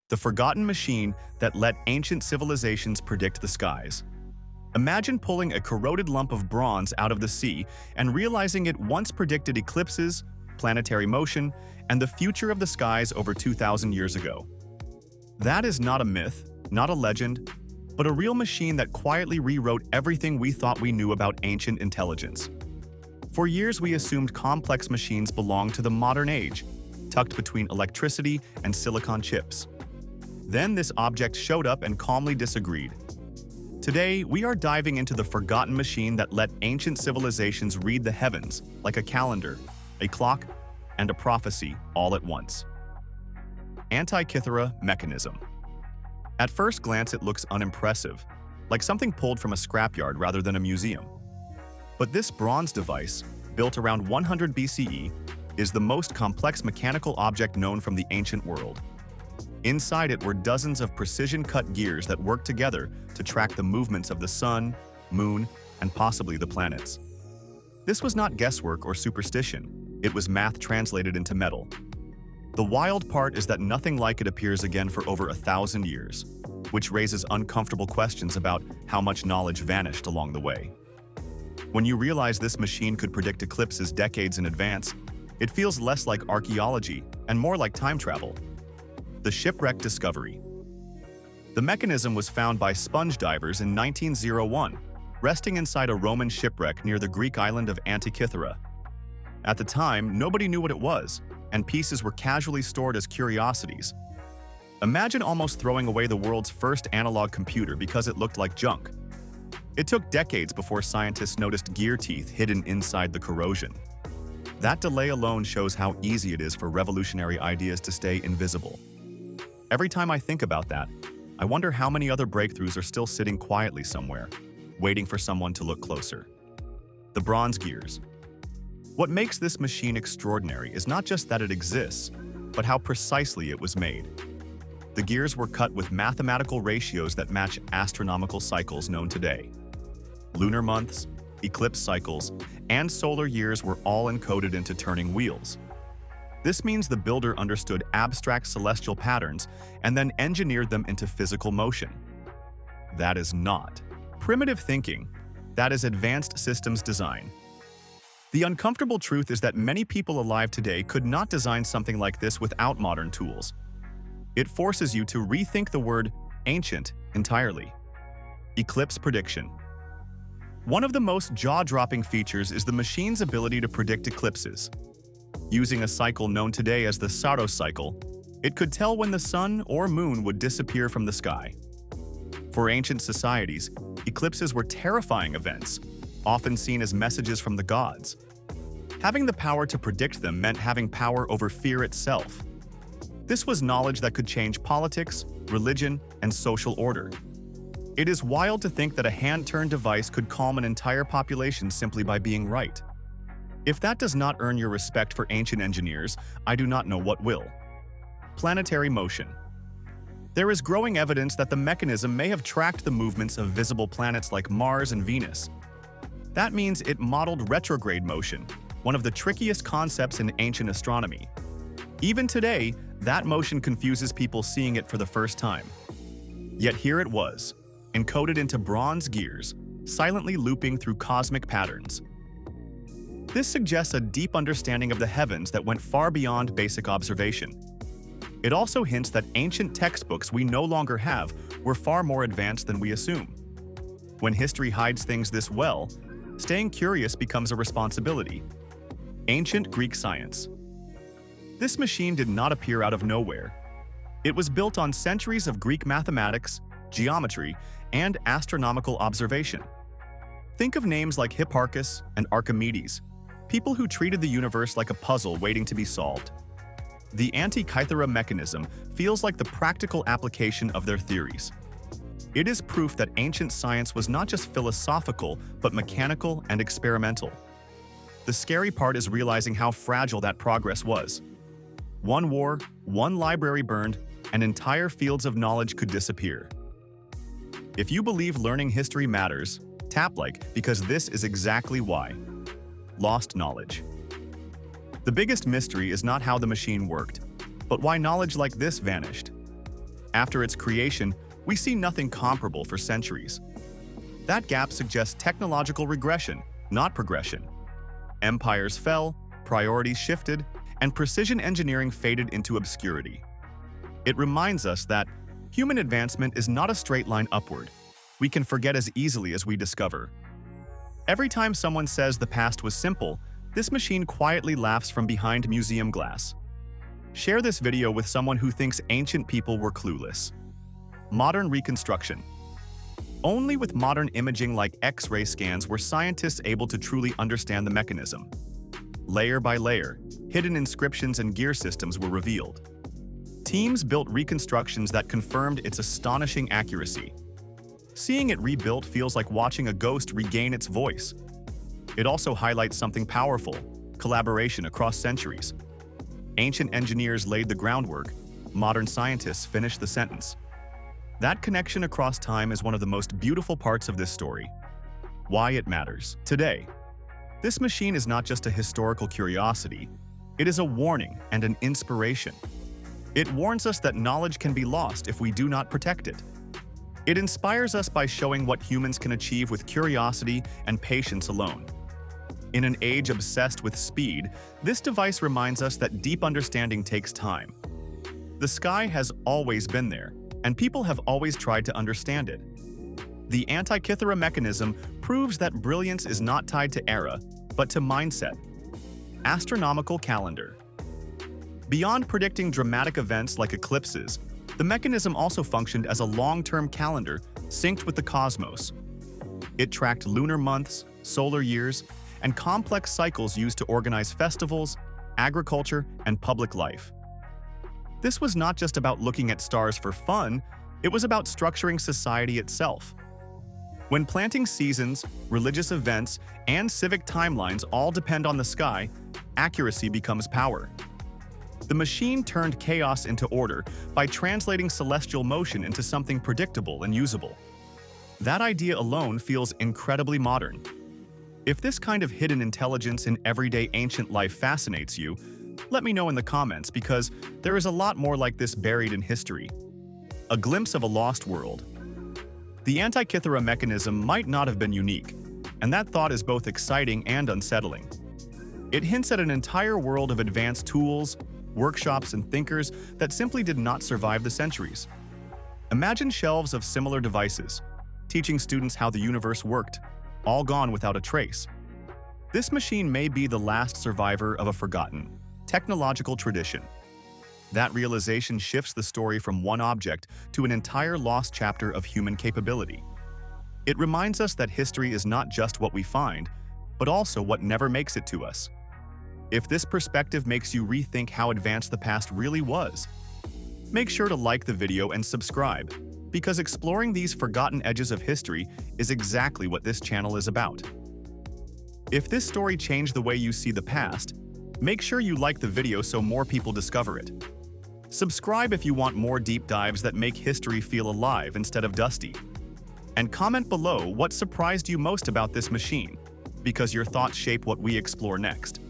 the forgotten machine that let ancient civilizations predict the skies. Imagine pulling a corroded lump of bronze out of the sea and realizing it once predicted eclipses, planetary motion, and the future of the skies over 2,000 years ago. That is not a myth, not a legend, but a real machine that quietly rewrote everything we thought we knew about ancient intelligence. For years, we assumed complex machines belonged to the modern age, tucked between electricity and silicon chips. Then this object showed up and calmly disagreed. Today, we are diving into the forgotten machine that let ancient civilizations read the heavens like a calendar, a clock, and a prophecy all at once. Antikythera mechanism. At first glance, it looks unimpressive, like something pulled from a scrapyard rather than a museum. But this bronze device, built around 100 BCE, is the most complex mechanical object known from the ancient world. Inside it were dozens of precision-cut gears that worked together to track the movements of the sun, moon, and possibly the planets. This was not guesswork or superstition, it was math translated into metal. The wild part is that nothing like it appears again for over 1,000 years, which raises uncomfortable questions about how much knowledge vanished along the way. When you realize this machine could predict eclipses decades in advance, it feels less like archaeology and more like time travel. The shipwreck discovery. The mechanism was found by sponge divers in 1901, resting inside a Roman shipwreck near the Greek island of Antikythera. At the time, nobody knew what it was, and pieces were casually stored as curiosities. Imagine almost throwing away the world's first analog computer because it looked like junk. It took decades before scientists noticed gear teeth hidden inside the corrosion. That delay alone shows how easy it is for revolutionary ideas to stay invisible. Every time I think about that, I wonder how many other breakthroughs are still sitting quietly somewhere, waiting for someone to look closer. The bronze gears. What makes this machine extraordinary is not just that it exists, but how precisely it was made. The gears were cut with mathematical ratios that match astronomical cycles known today. Lunar months, eclipse cycles, and solar years were all encoded into turning wheels. This means the builder understood abstract celestial patterns and then engineered them into physical motion. That is not primitive thinking. That is advanced systems design. The uncomfortable truth is that many people alive today could not design something like this without modern tools. It forces you to rethink the word ancient entirely. Eclipse prediction. One of the most jaw-dropping features is the machine's ability to predict eclipses. Using a cycle known today as the Saros cycle, it could tell when the sun or moon would disappear from the sky. For ancient societies, eclipses were terrifying events, often seen as messages from the gods. Having the power to predict them meant having power over fear itself. This was knowledge that could change politics, religion, and social order. It is wild to think that a hand-turned device could calm an entire population simply by being right. If that does not earn your respect for ancient engineers, I do not know what will. Planetary motion. There is growing evidence that the mechanism may have tracked the movements of visible planets like Mars and Venus. That means it modeled retrograde motion, one of the trickiest concepts in ancient astronomy. Even today, that motion confuses people seeing it for the first time. Yet here it was, encoded into bronze gears, silently looping through cosmic patterns. This suggests a deep understanding of the heavens that went far beyond basic observation. It also hints that ancient textbooks we no longer have were far more advanced than we assume. When history hides things this well, staying curious becomes a responsibility. Ancient Greek science. This machine did not appear out of nowhere. It was built on centuries of Greek mathematics, geometry, and astronomical observation. Think of names like Hipparchus and Archimedes, people who treated the universe like a puzzle waiting to be solved. The Antikythera mechanism feels like the practical application of their theories. It is proof that ancient science was not just philosophical, but mechanical and experimental. The scary part is realizing how fragile that progress was. One war, one library burned, and entire fields of knowledge could disappear. If you believe learning history matters, tap like, because this is exactly why. Lost knowledge. The biggest mystery is not how the machine worked, but why knowledge like this vanished. After its creation, we see nothing comparable for centuries. That gap suggests technological regression, not progression. Empires fell, priorities shifted, and precision engineering faded into obscurity. It reminds us that human advancement is not a straight line upward. We can forget as easily as we discover. Every time someone says the past was simple, this machine quietly laughs from behind museum glass. Share this video with someone who thinks ancient people were clueless. Modern reconstruction. Only with modern imaging like X-ray scans were scientists able to truly understand the mechanism. Layer by layer, hidden inscriptions and gear systems were revealed. Teams built reconstructions that confirmed its astonishing accuracy. Seeing it rebuilt feels like watching a ghost regain its voice. It also highlights something powerful: collaboration across centuries. Ancient engineers laid the groundwork, modern scientists finished the sentence. That connection across time is one of the most beautiful parts of this story. Why it matters. Today, this machine is not just a historical curiosity, it is a warning and an inspiration. It warns us that knowledge can be lost if we do not protect it. It inspires us by showing what humans can achieve with curiosity and patience alone. In an age obsessed with speed, this device reminds us that deep understanding takes time. The sky has always been there, and people have always tried to understand it. The Antikythera mechanism proves that brilliance is not tied to era, but to mindset. Astronomical calendar. Beyond predicting dramatic events like eclipses, the mechanism also functioned as a long-term calendar synced with the cosmos. It tracked lunar months, solar years, and complex cycles used to organize festivals, agriculture, and public life. This was not just about looking at stars for fun, it was about structuring society itself. When planting seasons, religious events, and civic timelines all depend on the sky, accuracy becomes power. The machine turned chaos into order by translating celestial motion into something predictable and usable. That idea alone feels incredibly modern. If this kind of hidden intelligence in everyday ancient life fascinates you, let me know in the comments, because there is a lot more like this buried in history. A glimpse of a lost world. The Antikythera mechanism might not have been unique, and that thought is both exciting and unsettling. It hints at an entire world of advanced tools, workshops, and thinkers that simply did not survive the centuries. Imagine shelves of similar devices, teaching students how the universe worked, all gone without a trace. This machine may be the last survivor of a forgotten technological tradition. That realization shifts the story from one object to an entire lost chapter of human capability. It reminds us that history is not just what we find, but also what never makes it to us. If this perspective makes you rethink how advanced the past really was, make sure to like the video and subscribe, because exploring these forgotten edges of history is exactly what this channel is about. If this story changed the way you see the past, make sure you like the video so more people discover it. Subscribe if you want more deep dives that make history feel alive instead of dusty. And comment below what surprised you most about this machine, because your thoughts shape what we explore next.